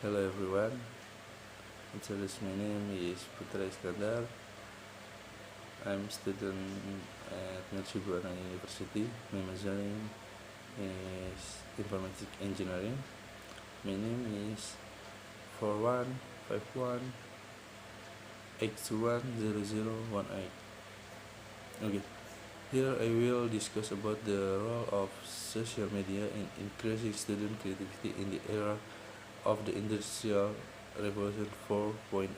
Hello everyone, introduce my name is Putra Iskandar. I'm student at Mercubuana University. My majoring is informatic engineering. My name is 415182100018. Okay, here I will discuss about the role of social media in increasing student creativity in the era of the Industrial Revolution 4.0.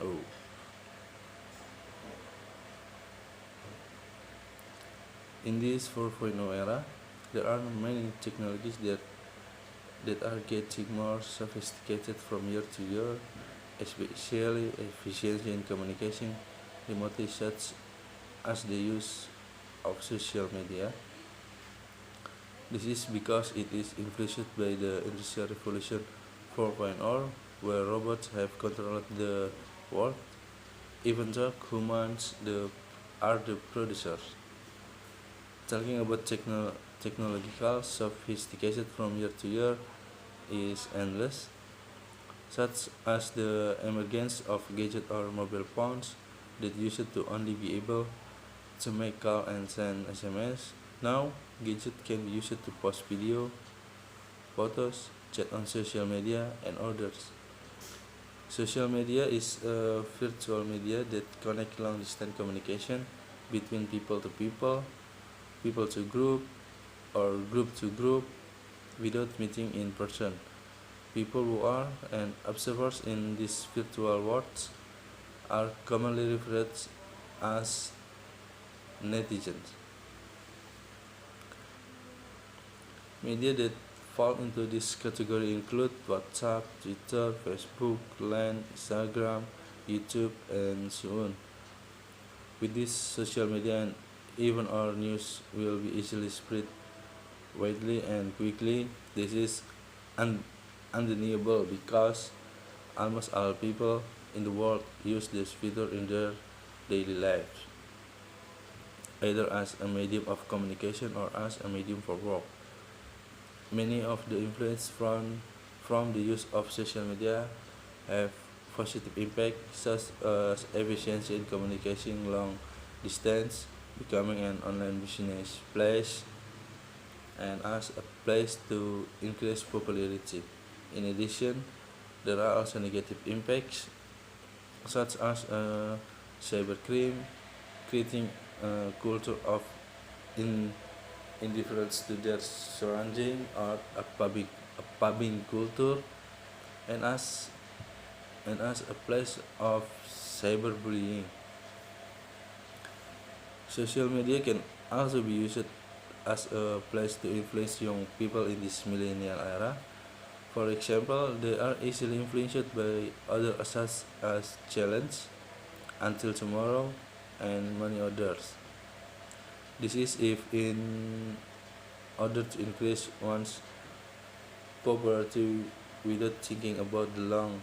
In this 4.0 era, there are many technologies that are getting more sophisticated from year to year, especially efficiency in communication remotely, such as the use of social media. This is because it is influenced by the Industrial Revolution 4.0, where robots have controlled the world, even though are the producers. Talking about technological sophistication from year to year is endless, such as the emergence of gadgets or mobile phones that used to only be able to make call and send SMS. Now, gadgets can be used to post video, photos, chat on social media, and others. Social media is a virtual media that connects long distance communication between people to group, or group to group without meeting in person. People who are and observers in these virtual worlds are commonly referred as netizens. Media that fall into this category include WhatsApp, Twitter, Facebook, Line, Instagram, YouTube, and so on. With this social media, and even our news will be easily spread widely and quickly. This is un- undeniable because almost all people in the world use this feature in their daily lives, either as a medium of communication or as a medium for work. Many of the influence from the use of social media have positive impact, such as efficiency in communication long distance, becoming an online business place, and as a place to increase popularity. In addition, there are also negative impacts, such as cybercrime, creating a culture of in indifference to their surrounding, or a pubbing culture, and as a place of cyberbullying. Social media can also be used as a place to influence young people in this millennial era. For example, they are easily influenced by other such as challenge, until tomorrow, and many others. This is if in order to increase one's popularity without thinking about the long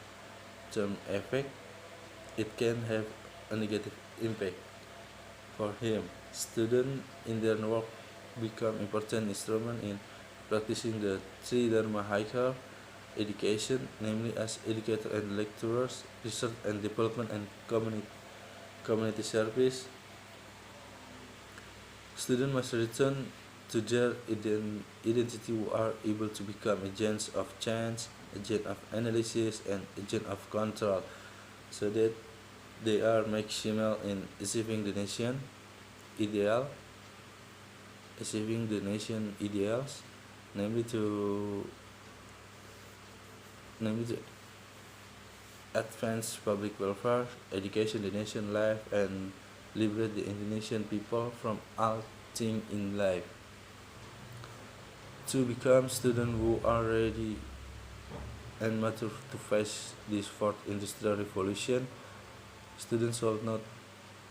term effect, it can have a negative impact. For him, students in their work become important instruments in practicing the three dharma higher education, namely as educators and lecturers, research and development, and community service. Students must return to their identity, who are able to become agents of change, agent of analysis, and agent of control, so that they are maximal in achieving ideal, the nation ideals, namely to namely to advance public welfare, education, the nation life, and liberate the Indonesian people from all things in life. To become students who are ready and mature to face this fourth industrial revolution, students should not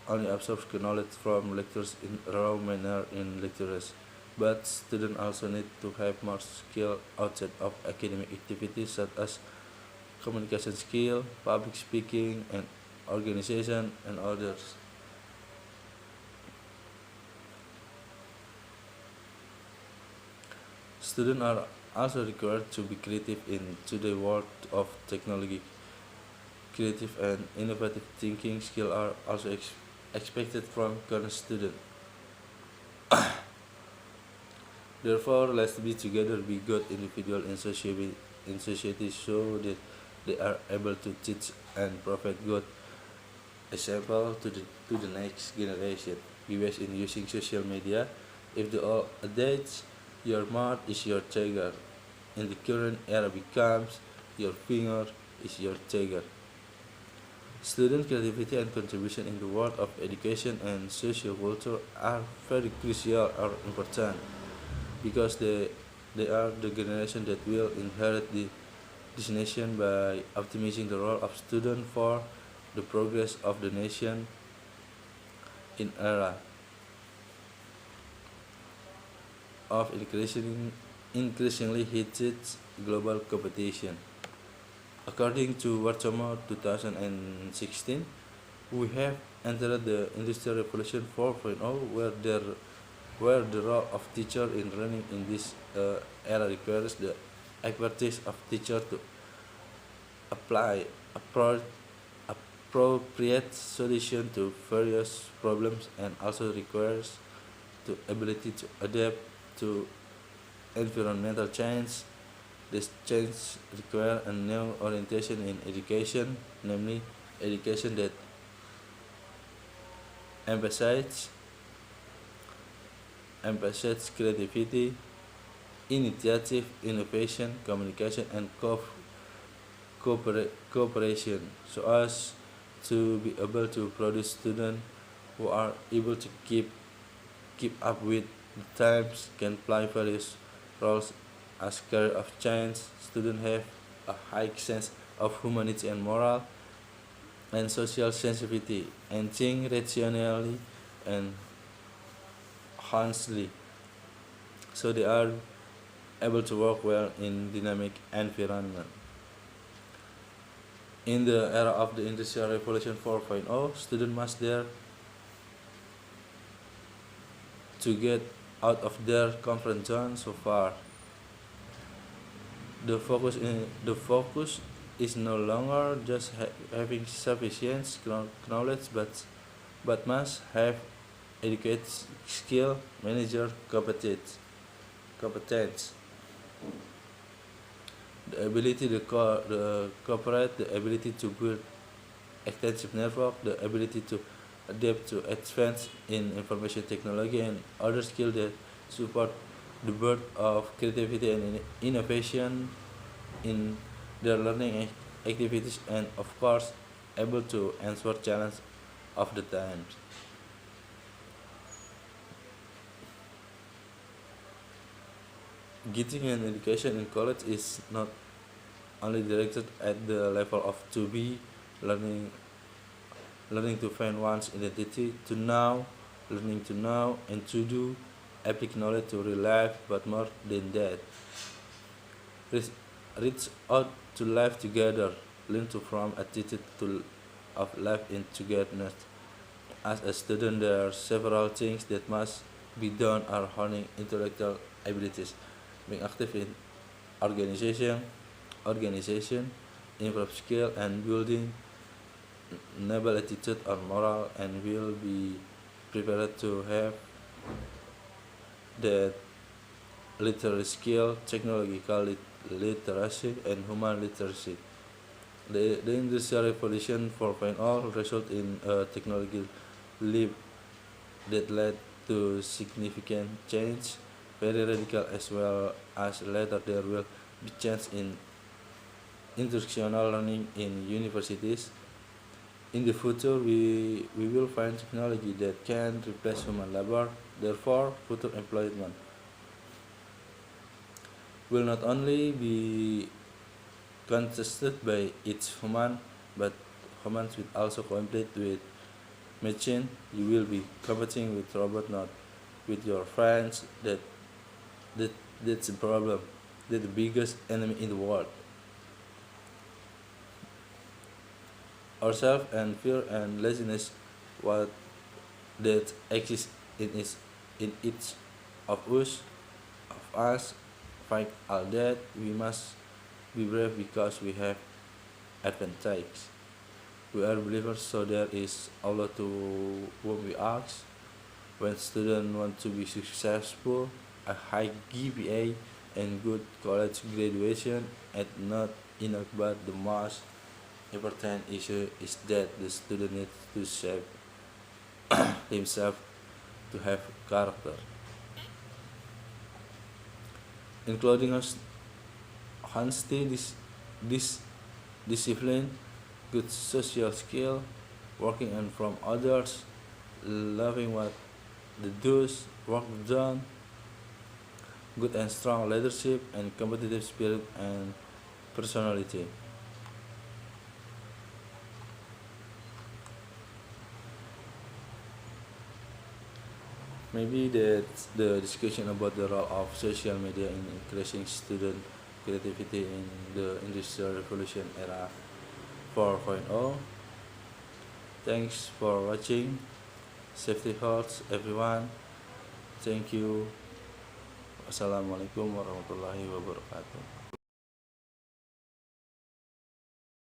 only absorb knowledge from lectures in raw manner in lectures, but students also need to have more skill outside of academic activities, such as communication skill, public speaking, and organization, and others. Students are also required to be creative in today's world of technology. Creative and innovative thinking skills are also expected from current students. Therefore, let's be together, be good individual in society so that they are able to teach and provide good example to the next generation. Be wise in using social media. If the old adage, your mouth is your trigger, in the current era becomes your finger is your trigger. Student creativity and contribution in the world of education and social culture are very crucial or important because they are the generation that will inherit this nation by optimizing the role of student for the progress of the nation in era of increasingly heated global competition. According to Wartomo 2016, we have entered the Industrial Revolution 4.0 where the role of teacher in learning in this era requires the expertise of teacher to apply appro- appropriate solution to various problems and also requires the ability to adapt to environmental change. This change requires a new orientation in education, namely education that emphasizes creativity, initiative, innovation, communication, and cooperation, so as to be able to produce students who are able to keep up with the times, can play various roles as career of change. Students have a high sense of humanity and moral and social sensitivity and think rationally and honestly, so they are able to work well in dynamic environment. In the era of the Industrial Revolution 4.0, students must dare to get out of their comfort zone so far. The focus is no longer just having sufficient knowledge, but must have adequate skill, manager competence, the ability to cooperate, the ability to build extensive network, the ability to adapt to advance in information technology and other skills that support the birth of creativity and innovation in their learning activities, and of course able to answer challenge of the times. Getting an education in college is not only directed at the level of to be learning learning to find one's identity, to know, learning to know and to do, epic knowledge to real life, but more than that. Reach, reach out to life together, learn to from attitude to of life in togetherness. As a student, there are several things that must be done are honing intellectual abilities, being active in organization, organization, improve skill and building noble attitude or moral, and will be prepared to have the literary skill, technological literacy, and human literacy. The Industrial Revolution 4.0 resulted in a technological leap that led to significant change, very radical, as well as later there will be change in instructional learning in universities. In the future, we will find technology that can replace human labor. Therefore, future employment will not only be contested by its human, but humans will also compete with machine. You will be competing with robot, not with your friends. That that's the problem. That's the biggest enemy in the world. Ourself and fear and laziness, what that exists in each of us Despite all that, we must be brave because we have advantage. We are believers, so there is Allah to whom we ask. When students want to be successful, a high GPA and good college graduation are not enough, but the most important issue is that the student needs to shape himself to have character, including honesty, this discipline, good social skill, working and from others, loving what the do's work done, good and strong leadership, and competitive spirit and personality. Maybe that's the discussion about the role of social media in increasing student creativity in the Industrial Revolution era 4.0. Thanks for watching. Safety first, everyone. Thank you. Wassalamualaikum warahmatullahi wabarakatuh.